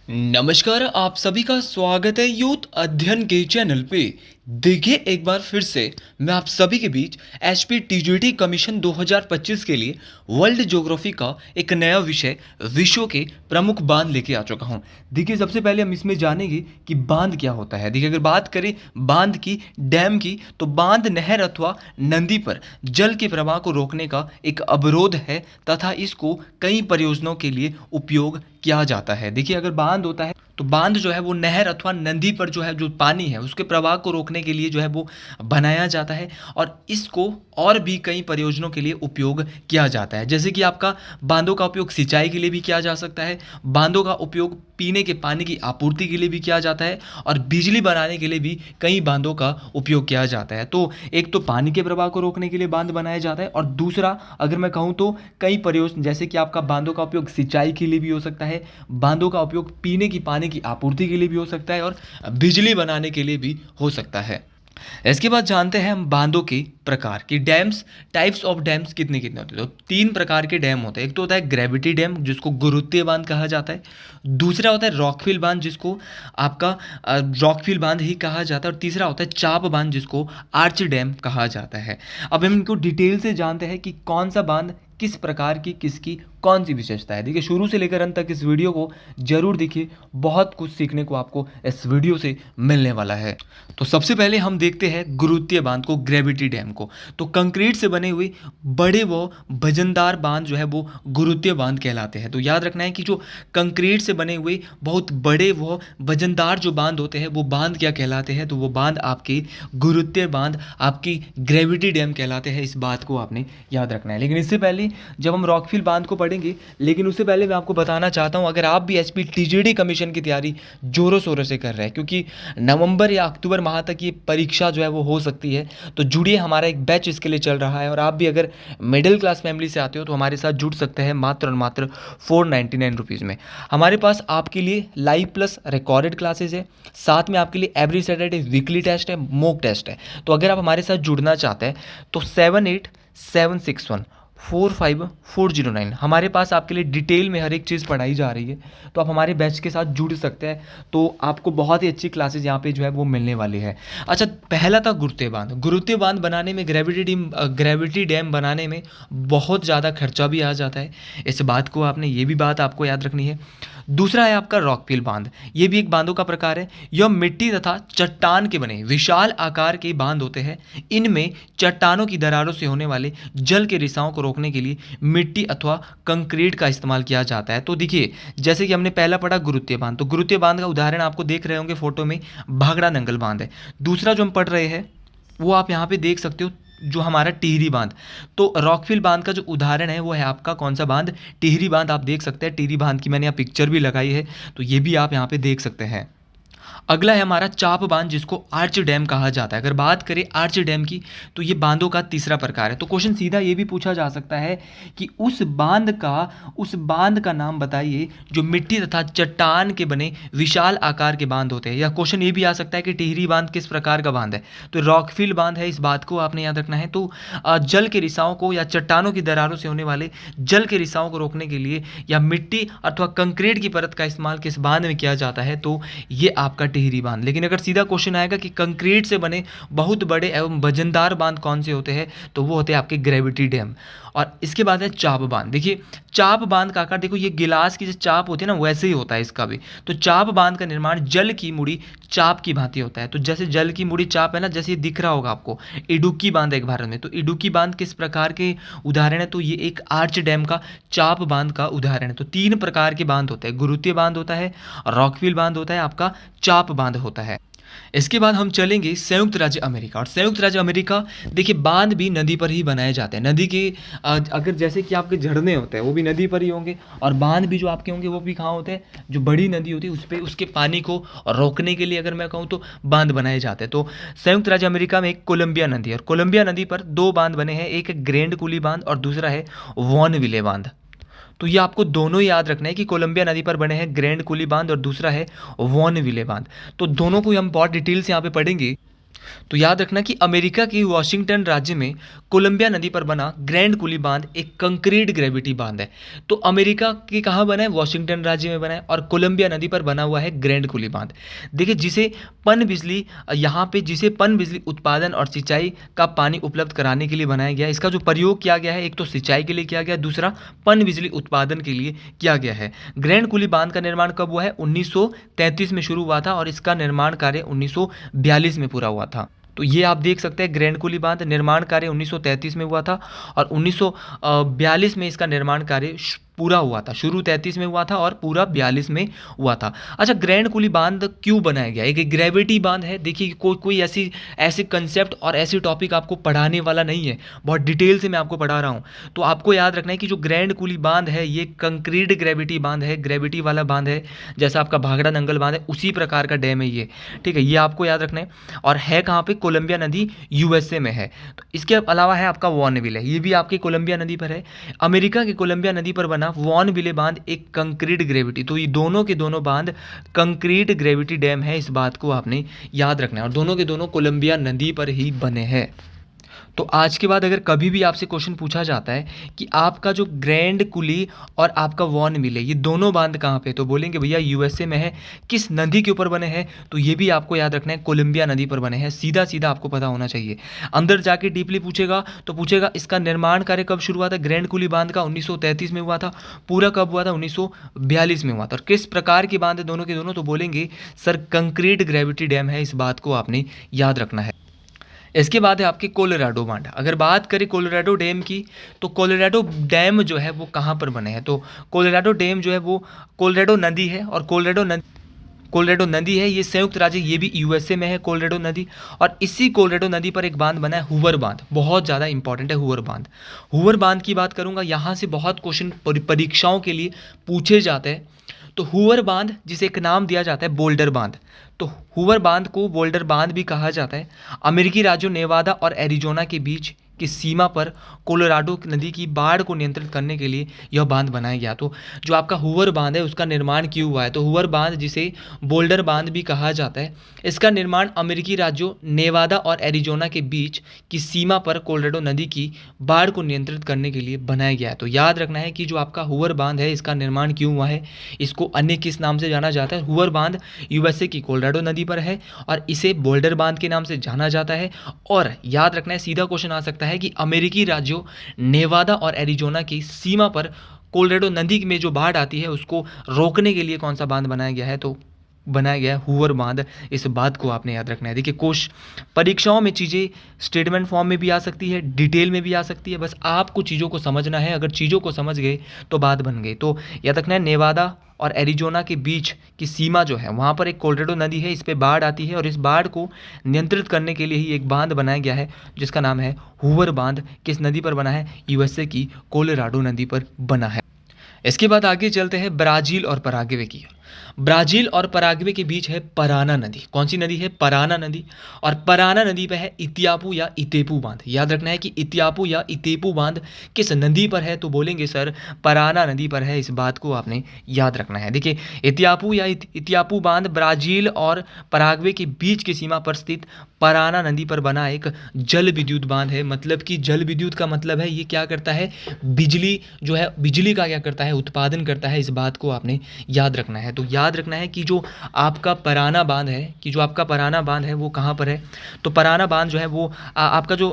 नमस्कार, आप सभी का स्वागत है यूथ अध्ययन के चैनल पे। देखिए एक बार फिर से मैं आप सभी के बीच एचपी टीजीटी कमीशन 2025 के लिए वर्ल्ड ज्योग्राफी का एक नया विषय विश्व के प्रमुख बांध लेके आ चुका हूं। देखिए सबसे पहले हम इसमें जानेंगे कि बांध क्या होता है। देखिए अगर बात करें बांध की, डैम की, तो बांध नहर अथवा नदी पर जल के प्रवाह को रोकने का एक अवरोध है तथा इसको कई परियोजनाओं के लिए उपयोग किया जाता है। देखिए अगर बांध होता है तो बांध जो है वो नहर अथवा नदी पर जो है जो पानी है उसके प्रवाह को रोकने के लिए जो है वो बनाया जाता है और इसको और भी कई परियोजनाओं के लिए उपयोग किया जाता है। जैसे कि आपका बांधों का उपयोग सिंचाई के लिए भी किया जा सकता है, बांधों का उपयोग पीने के पानी की आपूर्ति के लिए भी किया जाता है और बिजली बनाने के लिए भी कई बांधों का उपयोग किया जाता है। तो एक तो पानी के प्रवाह को रोकने के लिए बांध बनाया जाता है और दूसरा अगर मैं कहूँ तो कई परियोजना जैसे कि आपका बांधों का उपयोग सिंचाई के लिए भी हो सकता है, बांधों का उपयोग पीने की पानी की आपूर्ति के लिए भी हो सकता है और बिजली बनाने के लिए भी हो सकता है। इसके बाद जानते हैं हम बांधों के प्रकार की डैम्स, टाइप्स ऑफ डैम्स कितने कितने होते हैं। तो तीन प्रकार के डैम होते हैं। एक तो होता है ग्रेविटी डैम जिसको गुरुत्वीय बांध कहा जाता है, दूसरा होता है रॉकफिल बांध जिसको आपका रॉकफिल बांध ही कहा जाता है और तीसरा होता है चाप बांध जिसको आर्च डैम कहा जाता है। अब हम इनको डिटेल से जानते हैं कि कौन सा बांध किस प्रकार की किसकी कौन सी विशेषता है। देखिए शुरू से लेकर अंत तक इस वीडियो को जरूर देखिए, बहुत कुछ सीखने को आपको इस वीडियो से मिलने वाला है। तो सबसे पहले हम देखते हैं गुरुत्वीय बांध को, ग्रेविटी डैम को। तो कंक्रीट से बने हुए बड़े व वजनदार बांध जो है वो गुरुत्वीय बांध कहलाते हैं। तो याद रखना है कि जो कंक्रीट से बने हुए बहुत बड़े व वजनदार जो बांध होते हैं वो बांध क्या कहलाते हैं, तो वो बांध आपके गुरुत्वीय बांध, आपकी ग्रेविटी डैम कहलाते हैं। इस बात को आपने याद रखना है। लेकिन इससे पहले जब हम रॉकफिल बांध को पढ़ेंगे, लेकिन उससे पहले मैं आपको बताना चाहता हूं अगर आप भी एचपी टीजीटी कमीशन की तैयारी जोरों शोरों से कर रहे हैं, क्योंकि नवंबर या अक्टूबर माह तक ये परीक्षा जो है वो हो सकती है, तो जुड़िए, हमारा एक बैच इसके लिए चल रहा है। और आप भी अगर मिडिल क्लास फैमिली से आते हो तो हमारे साथ जुड़ सकते हैं मात्र और मात्र 499 रुपीज़ में। हमारे पास आपके लिए लाइव प्लस रिकॉर्डेड क्लासेज है, साथ में आपके लिए एवरी सैटरडे वीकली टेस्ट है, मॉक टेस्ट है। तो अगर आप हमारे साथ जुड़ना चाहते हैं तो 7876145409 हमारे पास आपके लिए डिटेल में हर एक चीज़ पढ़ाई जा रही है। तो आप हमारे बैच के साथ जुड़ सकते हैं, तो आपको बहुत ही अच्छी क्लासेज यहाँ पे जो है वो मिलने वाली है। अच्छा, पहला था गुरुत्वीय बांध। गुरुत्वीय बांध बनाने में, ग्रेविटी डैम बनाने में बहुत ज़्यादा खर्चा भी आ जाता है। इस बात को आपने, ये भी बात आपको याद रखनी है। दूसरा है आपका रॉकफिल बांध। ये भी एक बांधों का प्रकार है। यह मिट्टी तथा चट्टान के बने विशाल आकार के बांध होते हैं। इनमें चट्टानों की दरारों से होने वाले जल के रिसाव को रोकने के लिए मिट्टी अथवा कंक्रीट का इस्तेमाल किया जाता है। तो देखिए जैसे कि हमने पहला पढ़ा गुरुत्वीय बांध, तो गुरुत्वीय बांध का उदाहरण आपको देख रहे होंगे फोटो में, भाखड़ा नंगल बांध है। दूसरा जो हम पढ़ रहे हैं वो आप यहाँ पे देख सकते हो, जो हमारा टिहरी बांध। तो रॉकफिल बांध का जो उदाहरण है वो है आपका कौन सा बांध, टिहरी बांध। आप देख सकते हैं टिहरी बांध की मैंने यहाँ पिक्चर भी लगाई है, तो ये भी आप यहाँ पे देख सकते हैं। अगला है हमारा चाप बांध जिसको आर्च डैम कहा जाता है। अगर बात करें आर्च डैम की तो ये बांधों का तीसरा प्रकार है। तो क्वेश्चन सीधा ये भी पूछा जा सकता है कि उस बांध का नाम बताइए जो मिट्टी तथा चट्टान के बने विशाल आकार के बांध होते हैं। या क्वेश्चन ये भी आ सकता है कि टिहरी बांध किस प्रकार का बांध है, तो रॉकफिल बांध है। इस बात को आपने याद रखना है। तो जल के रिसाव को या चट्टानों की दरारों से होने वाले जल के रिसाव को रोकने के लिए या मिट्टी अथवा कंक्रीट की परत का इस्तेमाल किस बांध में किया जाता है, तो ये आपका टिहरी बांध। लेकिन अगर सीधा क्वेश्चन आएगा कि कंक्रीट से बने बहुत बड़े एवं वजनदार बांध कौन से होते हैं, तो वो होते हैं आपके ग्रेविटी डैम। और इसके बाद है चाप बांध। देखिए चाप बांध का आकार देखो, ये गिलास की जो चाप होती है ना वैसे ही होता है इसका भी। तो चाप बांध का निर्माण जल की मुड़ी चाप की भांति होता है। तो जैसे जल की मुड़ी चाप है ना, जैसे ये दिख रहा होगा आपको, इडुक्की बांध एक भारत में। तो इडुक्की बांध किस प्रकार के उदाहरण है, तो ये एक आर्च डैम का चाप बांध का उदाहरण है। तो तीन प्रकार के बांध होते हैं, गुरुत्वीय बांध होता है, रॉकफिल बांध होता है, आपका चाप बांध होता है। इसके बाद हम चलेंगे संयुक्त राज्य अमेरिका। और संयुक्त राज्य अमेरिका देखिए बांध भी नदी पर ही बनाए जाते हैं। नदी के अगर जैसे कि आपके झरने होते हैं वो भी नदी पर ही होंगे, और बांध भी जो आपके होंगे वो भी कहाँ होते हैं, जो बड़ी नदी होती है उस पर उसके पानी को रोकने के लिए अगर मैं कहूँ तो बांध बनाए जाते हैं। तो संयुक्त राज्य अमेरिका में एक कोलंबिया नदी है, और कोलंबिया नदी पर दो बांध बने हैं, एक है ग्रैंड कुली बांध और दूसरा है वॉन विले बांध। तो ये आपको दोनों ही याद रखना है कि कोलंबिया नदी पर बने हैं ग्रैंड कुली बांध और दूसरा है वॉन विले बांध। तो दोनों को हम बहुत डिटेल से यहाँ पे पढ़ेंगे। तो याद रखना कि अमेरिका की वॉशिंगटन राज्य में कोलंबिया नदी पर बना ग्रैंड कुली बांध एक कंक्रीट ग्रेविटी बांध है। तो अमेरिका की कहाँ बना है? वॉशिंगटन राज्य में बना है, और कोलंबिया नदी पर बना हुआ है ग्रैंड कुली बांध। देखिए, जिसे पन बिजली यहाँ पे जिसे पन बिजली उत्पादन और सिंचाई का पानी उपलब्ध कराने के लिए बनाया गया है। इसका जो प्रयोग किया गया है, एक तो सिंचाई के लिए किया गया, दूसरा पन बिजली उत्पादन के लिए किया गया है। ग्रैंड कुली बांध का निर्माण कब हुआ है? 1933 में शुरू हुआ था और इसका निर्माण कार्य 1942 में पूरा हुआ था। तो ये आप देख सकते हैं, ग्रैंड कुली बांध निर्माण कार्य 1933 में हुआ था और 1942 में इसका निर्माण कार्य पूरा हुआ था। शुरू 33 में हुआ था और पूरा 42 में हुआ था। अच्छा, ग्रैंड कुली बांध क्यों बनाया गया? एक ग्रेविटी बांध है। देखिए, कोई ऐसी कंसेप्ट और ऐसी टॉपिक आपको पढ़ाने वाला नहीं है, बहुत डिटेल से मैं आपको पढ़ा रहा हूँ। तो आपको याद रखना है कि जो ग्रैंड कुली बांध है ये कंक्रीट ग्रेविटी बांध है, ग्रेविटी वाला बांध है। जैसा आपका भाखड़ा नंगल बांध है उसी प्रकार का डैम है ये, ठीक है। ये आपको याद रखना है। और है कहाँ पे? कोलंबिया नदी यूएसए में है। तो इसके अलावा है आपका वॉनविल है, ये भी आपकी कोलंबिया नदी पर है। अमेरिका की कोलंबिया नदी पर बना वॉनविले बांध एक कंक्रीट ग्रेविटी, तो ये दोनों के दोनों बांध कंक्रीट ग्रेविटी डैम है। इस बात को आपने याद रखना है और दोनों के दोनों कोलंबिया नदी पर ही बने हैं। तो आज के बाद अगर कभी भी आपसे क्वेश्चन पूछा जाता है कि आपका जो ग्रैंड कुली और आपका वॉन मिले ये दोनों बांध कहाँ पे, तो बोलेंगे भैया यूएसए में है। किस नदी के ऊपर बने हैं? तो ये भी आपको याद रखना है, कोलंबिया नदी पर बने हैं। सीधा सीधा आपको पता होना चाहिए। अंदर जाके डीपली पूछेगा तो पूछेगा इसका निर्माण कार्य कब शुरू हुआ था? ग्रैंड कुली बांध का 1933 में हुआ था। पूरा कब हुआ था? 1942 में हुआ था। और किस प्रकार की बांध है दोनों के दोनों? तो बोलेंगे सर कंक्रीट ग्रेविटी डैम है। इस बात को आपने याद रखना है। इसके बाद है आपकी कोलोराडो बांध। अगर बात करें कोलोराडो डैम की, तो कोलोराडो डैम जो है वो कहाँ पर बने हैं? तो कोलोराडो डैम जो है वो कोलोराडो नदी है, और कोलोराडो नदी है, ये संयुक्त राज्य, ये भी यूएसए में है कोलोराडो नदी। और इसी कोलोराडो नदी पर एक बांध बना है हूवर बांध, बहुत ज़्यादा इंपॉर्टेंट है हूवर बांध। हूवर बांध की बात करूँगा, यहाँ से बहुत क्वेश्चन परीक्षाओं के लिए पूछे जाते हैं। तो हूवर बांध, जिसे एक नाम दिया जाता है बोल्डर बांध, तो हूवर बांध को बोल्डर बांध भी कहा जाता है। अमेरिकी राज्यों नेवादा और एरिजोना के बीच की सीमा पर कोलोराडो नदी की बाढ़ को नियंत्रित करने के लिए यह बांध बनाया गया। तो जो आपका हूवर बांध है उसका निर्माण क्यों हुआ है? तो हूवर बांध, जिसे बोल्डर बांध भी कहा जाता है, इसका निर्माण अमेरिकी राज्यों नेवादा और एरिजोना के बीच की सीमा पर कोलोराडो नदी की बाढ़ को नियंत्रित करने के लिए बनाया गया है। तो याद रखना है कि जो आपका हूवर बांध है इसका निर्माण क्यों हुआ है। इसको अन्य किस नाम से जाना जाता है? हूवर बांध यूएसए की कोलोराडो नदी पर है और इसे बोल्डर बांध के नाम से जाना जाता है। और याद रखना है, सीधा क्वेश्चन आ सकता है कि अमेरिकी राज्यों नेवादा और एरिजोना की सीमा पर कोलोराडो नदी में जो बाढ़ आती है उसको रोकने के लिए कौन सा बांध बनाया गया है? तो बनाया गया है हूवर बांध। इस बात को आपने याद रखना है। देखिए, परीक्षाओं में चीज़ें स्टेटमेंट फॉर्म में भी आ सकती है, डिटेल में भी आ सकती है, बस आपको चीज़ों को समझना है। अगर चीज़ों को समझ गए तो बात बन गई। तो याद रखना है, नेवादा और एरिजोना के बीच की सीमा जो है वहाँ पर एक कोलोराडो नदी है, इस पर बाढ़ आती है और इस बाढ़ को नियंत्रित करने के लिए ही एक बांध बनाया गया है जिसका नाम है हूवर बांध। किस नदी पर बना है? यूएसए की कोलोराडो नदी पर बना है। इसके बाद आगे चलते हैं ब्राज़ील और पराग्वे की। ब्राज़ील और पराग्वे के बीच है पराना नदी। कौन सी नदी है? पराना नदी। और पराना नदी पे है इतियापू या इतेपू बांध। याद रखना है कि इतियापू या इतेपू बांध किस नदी पर है? तो बोलेंगे सर पराना नदी पर है। इस बात को आपने याद रखना है। देखिए, इतियापू या इतियापू बांध ब्राज़ील और पराग्वे के बीच की सीमा पर स्थित पराना नदी पर बना एक जल विद्युत बांध है। मतलब कि जल विद्युत का मतलब है ये क्या करता है? बिजली जो है, बिजली का क्या करता है? उत्पादन करता है। इस बात को आपने याद रखना है। तो याद रखना है कि जो आपका पराना बांध है वो कहाँ पर है? तो पराना बांध जो है वो आपका जो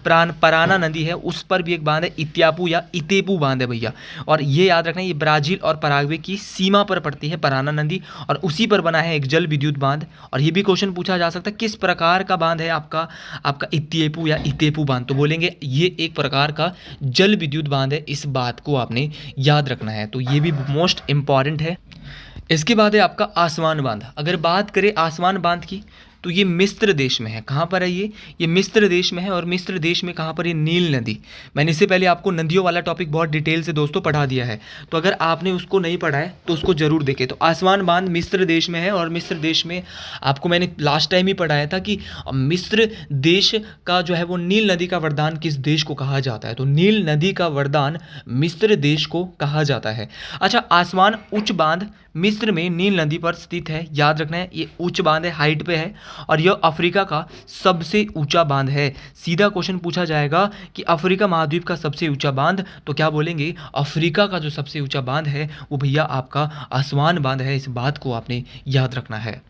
पराना नदी है उस पर भी एक बांध है, इतियापू या इतेपू बांध है भैया। और ये याद रखना है, ये ब्राज़ील और पराग्वे की सीमा पर पड़ती है पराना नदी और उसी पर बना है एक जल विद्युत बांध। और ये भी क्वेश्चन पूछा जा सकता है किस प्रकार का बांध है आपका इतियापू या इतेपू बांध? तो बोलेंगे ये एक प्रकार का जल विद्युत बांध है। इस बात को आपने याद रखना है। तो ये भी मोस्ट इंपॉर्टेंट है। इसके बाद है आपका आसमान बांध। अगर बात करें आसमान बांध की, तो ये मिस्र देश में है। कहाँ पर है ये मिस्र देश में है। और मिस्र देश में कहाँ पर? ये नील नदी। मैंने इससे पहले आपको नदियों वाला टॉपिक बहुत डिटेल से दोस्तों पढ़ा दिया है, तो अगर आपने उसको नहीं पढ़ा है तो उसको जरूर देखें। तो आसमान बांध मिस्र देश में है और मिस्र देश में आपको मैंने लास्ट टाइम ही पढ़ाया था कि मिस्र देश का जो है वो नील नदी का वरदान किस देश को कहा जाता है? तो नील नदी का वरदान मिस्र देश को कहा जाता है। अच्छा, आसमान उच्च बांध मिस्र में नील नदी पर स्थित है। याद रखना है, ये उच्च बांध है, हाइट पे है और यह अफ्रीका का सबसे ऊंचा बांध है। सीधा क्वेश्चन पूछा जाएगा कि अफ्रीका महाद्वीप का सबसे ऊंचा बांध, तो क्या बोलेंगे, अफ्रीका का जो सबसे ऊंचा बांध है वो भैया आपका आसवान बांध है। इस बात को आपने याद रखना है।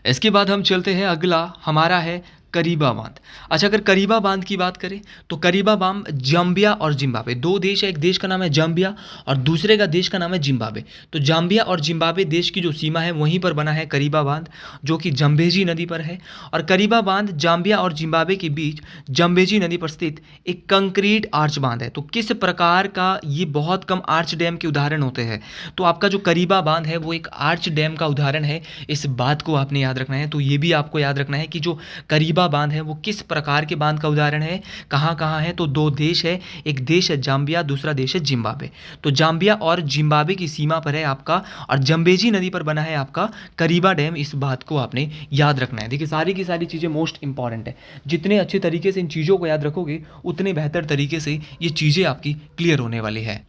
इसके बाद हम चलते हैं, अगला हमारा है करीबा बांध। अच्छा, अगर करीबा बांध की बात करें तो करीबा बांध जाम्बिया और जिम्बाब्वे, दो देश है, एक देश का नाम है जाम्बिया और दूसरे का देश का नाम है जिम्बाब्वे। तो जाम्बिया और जिम्बाब्वे देश की जो सीमा है वहीं पर बना है करीबा बांध, जो कि जम्बेजी नदी पर है। और करीबा बांध जाम्बिया और जिम्बाब्वे के बीच जम्बेजी नदी पर स्थित एक कंक्रीट आर्च बांध है। तो किस प्रकार का, ये बहुत कम आर्च डैम के उदाहरण होते हैं, तो आपका जो करीबा बांध है वो एक आर्च डैम का उदाहरण है। इस बात को आपने याद रखना है। तो ये भी आपको याद रखना है कि जो करीबा बांध है वो किस प्रकार के बांध का उदाहरण है, कहाँ कहाँ है, तो दो देश है, एक देश है जाम्बिया, दूसरा देश है जिम्बाब्वे। तो जाम्बिया और जिम्बाब्वे की सीमा पर है आपका, और जम्बेजी नदी पर बना है आपका करीबा डैम। इस बात को आपने याद रखना है। देखिए, सारी की सारी चीज़ें मोस्ट इंपॉर्टेंट है। जितने अच्छे तरीके से इन चीज़ों को याद रखोगे उतने बेहतर तरीके से ये चीज़ें आपकी क्लियर होने वाली है।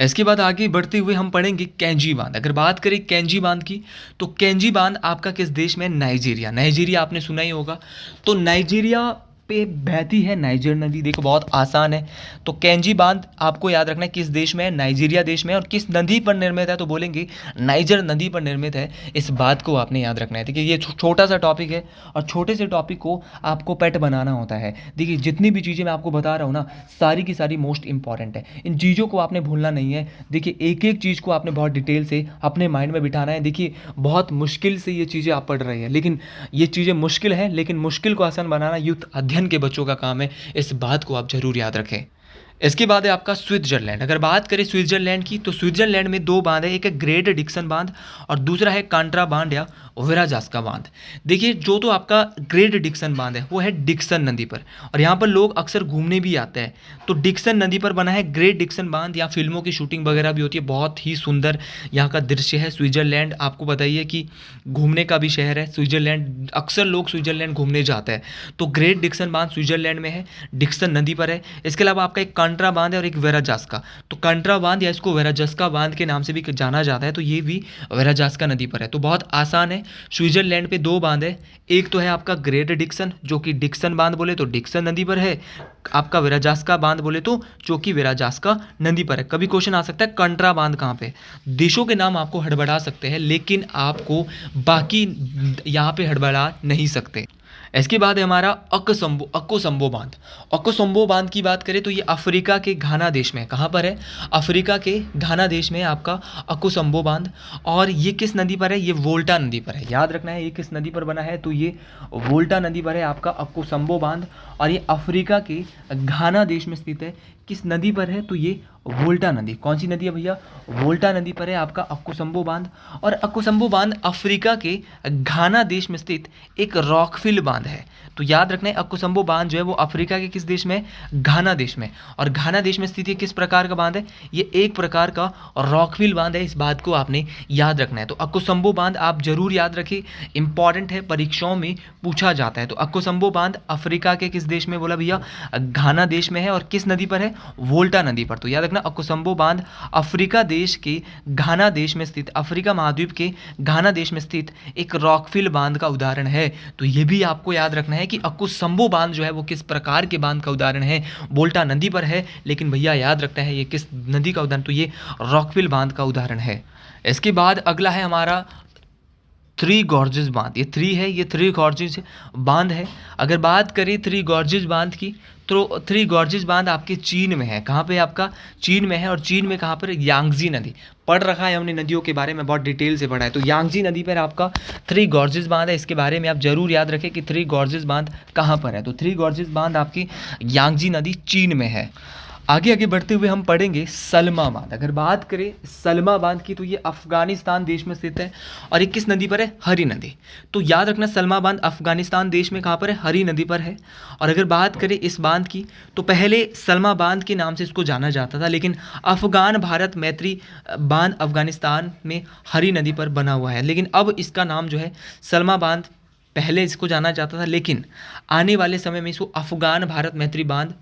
इसके बाद आगे बढ़ते हुए हम पढ़ेंगे कैंजी बांध। अगर बात करें कैंजी बांध की, तो कैंजी बांध आपका किस देश में, नाइजीरिया। नाइजीरिया आपने सुना ही होगा। तो नाइजीरिया पे बहती है नाइजर नदी। देखो, बहुत आसान है। तो कैंजी बांध आपको याद रखना है किस देश में है, नाइजीरिया देश में है। और किस नदी पर निर्मित है, तो बोलेंगे नाइजर नदी पर निर्मित है। इस बात को आपने याद रखना है। देखिए, ये छोटा सा टॉपिक है और छोटे से टॉपिक को आपको पेट बनाना होता है। देखिए, जितनी भी चीज़ें मैं आपको बता रहा हूँ ना, सारी की सारी मोस्ट इंपॉर्टेंट है। इन चीज़ों को आपने भूलना नहीं है। देखिए, एक एक चीज़ को आपने बहुत डिटेल से अपने माइंड में बिठाना है। देखिए, बहुत मुश्किल से ये चीज़ें आप पढ़ रहे हैं, लेकिन ये चीज़ें मुश्किल है, लेकिन मुश्किल को आसान बनाना यूथ अध्ययन के बच्चों का काम है। इस बात को आप जरूर याद रखें। इसके बाद है आपका स्विट्जरलैंड। अगर बात करें स्विट्जरलैंड की, तो स्विट्जरलैंड में दो बांध है, एक है ग्रेट डिक्सन बांध और दूसरा है कांट्रा बांध या वेराजास्का बांध। देखिए, जो तो आपका ग्रेट डिक्सन बांध है वो है डिक्सन नदी पर, और यहाँ पर लोग अक्सर घूमने भी आते हैं। तो डिक्सन नदी पर बना है ग्रेट डिक्सन बांध। यहाँ फिल्मों की शूटिंग वगैरह भी होती है। बहुत ही सुंदर यहाँ का दृश्य है। स्विट्जरलैंड आपको बताइए कि घूमने का भी शहर है स्विट्जरलैंड, अक्सर लोग स्विट्जरलैंड घूमने जाते हैं। तो ग्रेट डिक्सन बांध स्विट्जरलैंड में है, डिक्सन नदी पर है। इसके अलावा आपका एक कांट्रा बांध है और एक वेराजास्का। तो कांट्रा बांध या इसको वेराजास्का बांध के नाम से भी जाना जाता है, तो ये भी वेराजास्का नदी पर है। तो बहुत आसान है। स्विट्जरलैंड पे दो बांध है, एक तो है आपका ग्रेट डिक्सन, जो कि डिक्सन बांध बोले तो डिक्सन नदी पर है। आपका वेराजास्का बांध बोले तो जो कि वेराजास्का नदी पर है। कभी क्वेश्चन आ सकता है कांट्रा बांध कहाँ पे। देशों के नाम आपको हड़बड़ा सकते हैं, लेकिन आपको बाकी यहाँ पे हड़बड़ा नहीं सकते। इसके बाद है हमारा अकोसंबो बांध। अकोसंबो बांध की बात करें तो ये अफ्रीका के घाना देश में है। कहाँ पर है, अफ्रीका के घाना देश में है आपका अकोसंबो बांध। और ये किस नदी पर है, ये वोल्टा नदी पर है। याद रखना है, ये किस नदी पर बना है, तो ये वोल्टा नदी पर है आपका अकोसंबो बांध। और ये अफ्रीका के घाना देश में स्थित है। किस नदी पर है, तो ये वोल्टा नदी। कौन सी नदी है भैया, वोल्टा नदी पर है आपका अकोसंबो बांध। और अकोसंबो बांध अफ्रीका के घाना देश में स्थित एक रॉकफिल बांध है। तो याद रखना है, अकोसंबो बांध जो है वो अफ्रीका के किस देश में, घाना देश में। और घाना देश में स्थित है किस प्रकार का बांध है, ये एक प्रकार का रॉकफिल बांध है। इस बात को आपने याद रखना है। तो अकोसंबो बांध आप जरूर याद रखिए, इंपॉर्टेंट है, परीक्षाओं में पूछा जाता है। तो अकोसंबो बांध अफ्रीका के किस देश में बोला भैया, घाना देश में है। और किस नदी पर है, वोल्टा नदी पर। तो याद रखना, अकोसंबो बांध अफ्रीका देश के घाना देश में स्थित, अफ्रीका महाद्वीप के घाना देश में स्थित एक रॉकफिल बांध का उदाहरण है। तो ये भी आपको याद रखना है कि अकोसंबो बांध जो है वो किस प्रकार के बांध का उदाहरण है। वोल्टा नदी पर है, लेकिन भैया याद रखना है ये किस नदी का उदाहरण, तो ये रॉकफिल बांध का उदाहरण है। इसके बाद अगला है हमारा थ्री गॉर्जेस बांध। ये थ्री है, ये थ्री गॉर्जेस बांध है। अगर बात करें थ्री गॉर्जेस बांध की, तो थ्री गॉर्जेस बांध आपके चीन में है। कहाँ पे आपका, चीन में है। और चीन में कहाँ पर, यांगजी नदी। पढ़ रखा है हमने नदियों के बारे में, बहुत डिटेल से पढ़ा है। तो यांगजी नदी पर आपका थ्री गॉर्जेस बांध है। इसके बारे में आप जरूर याद रखें कि थ्री गॉर्जेस बांध कहाँ पर है। तो थ्री गॉर्जेस बांध आपकी यांगजी नदी चीन में है। आगे आगे बढ़ते हुए हम पढ़ेंगे सलमा बांध। अगर बात करें सलमा बांध की, तो ये अफगानिस्तान देश में स्थित है। और ये किस नदी पर है, हरी नदी। तो याद रखना, सलमा बांध अफगानिस्तान देश में कहाँ पर है, हरी नदी पर है। और अगर बात करें इस बांध की, तो पहले सलमा बांध के नाम से इसको जाना जाता था, लेकिन अफगान भारत मैत्री बांध अफगानिस्तान में हरी नदी पर बना हुआ है। लेकिन अब इसका नाम जो है सलमा बांध, पहले इसको जाना जाता था, लेकिन आने वाले समय में इसको अफगान भारत मैत्री बांध,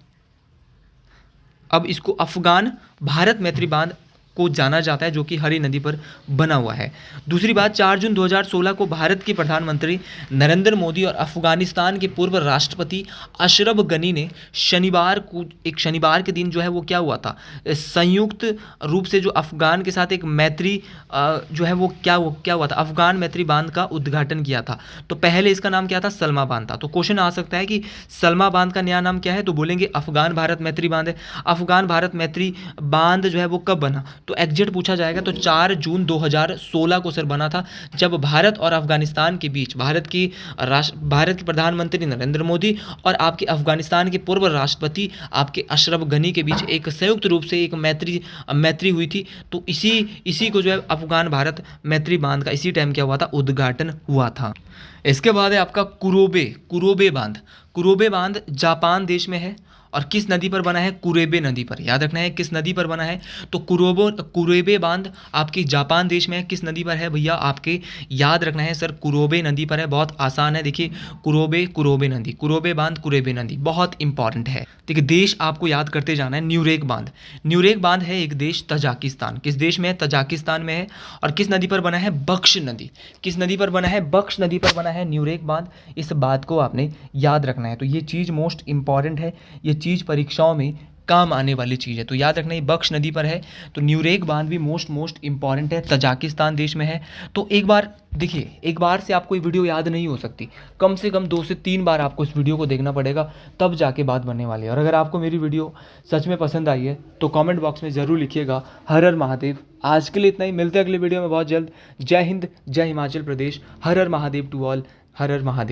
अब इसको अफगान भारत मैत्री बांध को जाना जाता है, जो कि हरी नदी पर बना हुआ है। दूसरी बात, 4 जून 2016 को भारत के प्रधानमंत्री नरेंद्र मोदी और अफगानिस्तान के पूर्व राष्ट्रपति अशरफ गनी ने शनिवार के दिन जो है वो क्या हुआ था, संयुक्त रूप से जो अफगान के साथ एक मैत्री जो है वो क्या हुआ था, अफगान मैत्री बांध का उद्घाटन किया था। तो पहले इसका नाम क्या था, सलमा बांध था। तो क्वेश्चन आ सकता है कि सलमा बांध का नया नाम क्या है, तो बोलेंगे अफगान भारत मैत्री बांध है। अफगान भारत मैत्री बांध जो है वो कब बना, तो एग्जैक्ट पूछा जाएगा तो 4 जून 2016 को सर बना था, जब भारत और अफगानिस्तान के बीच भारत के प्रधानमंत्री नरेंद्र मोदी और आपके अफगानिस्तान के पूर्व राष्ट्रपति आपके अशरफ गनी के बीच एक संयुक्त रूप से एक मैत्री हुई थी। तो इसी को जो है अफगान भारत मैत्री बांध का इसी टाइम क्या हुआ था, उद्घाटन हुआ था। इसके बाद है आपका कुरोबे बांध जापान देश में है और किस नदी पर बना है, कुरेबे नदी पर। याद रखना है किस नदी पर बना है, तो कुरेबे बांध आपके जापान देश में है। किस नदी पर है भैया, आपके याद रखना है सर कुरोबे नदी पर है। बहुत आसान है, देखिए कुरोबे नदी, कुरोबे बांध कुरेबे नदी, बहुत इंपॉर्टेंट है। देखिए देश आपको याद करते जाना है, न्यूरेक बांध है एक देश तजाकिस्तान। किस देश में है, तजाकिस्तान में है। और किस नदी पर बना है, बख्श नदी। किस नदी पर बना है, बख्श नदी पर बना है न्यूरेक बांध। इस बात को आपने याद रखना है। तो ये चीज़ मोस्ट इंपॉर्टेंट है, ये चीज़ परीक्षाओं में काम आने वाली चीज़ है। तो याद रखना, ये बख्श नदी पर है। तो न्यूरेक बांध भी मोस्ट इंपॉर्टेंट है, तजाकिस्तान देश में है। तो एक बार देखिए, एक बार से आपको ये वीडियो याद नहीं हो सकती, कम से कम 2 से 3 बार आपको इस वीडियो को देखना पड़ेगा, तब जाके बात बनने वाली है। और अगर आपको मेरी वीडियो सच में पसंद आई है तो कमेंट बॉक्स में ज़रूर लिखिएगा हर हर महादेव। आज के लिए इतना ही, मिलते हैं अगले वीडियो में बहुत जल्द। जय हिंद, जय हिमाचल प्रदेश, हर हर महादेव टू ऑल, हर हर महादेव।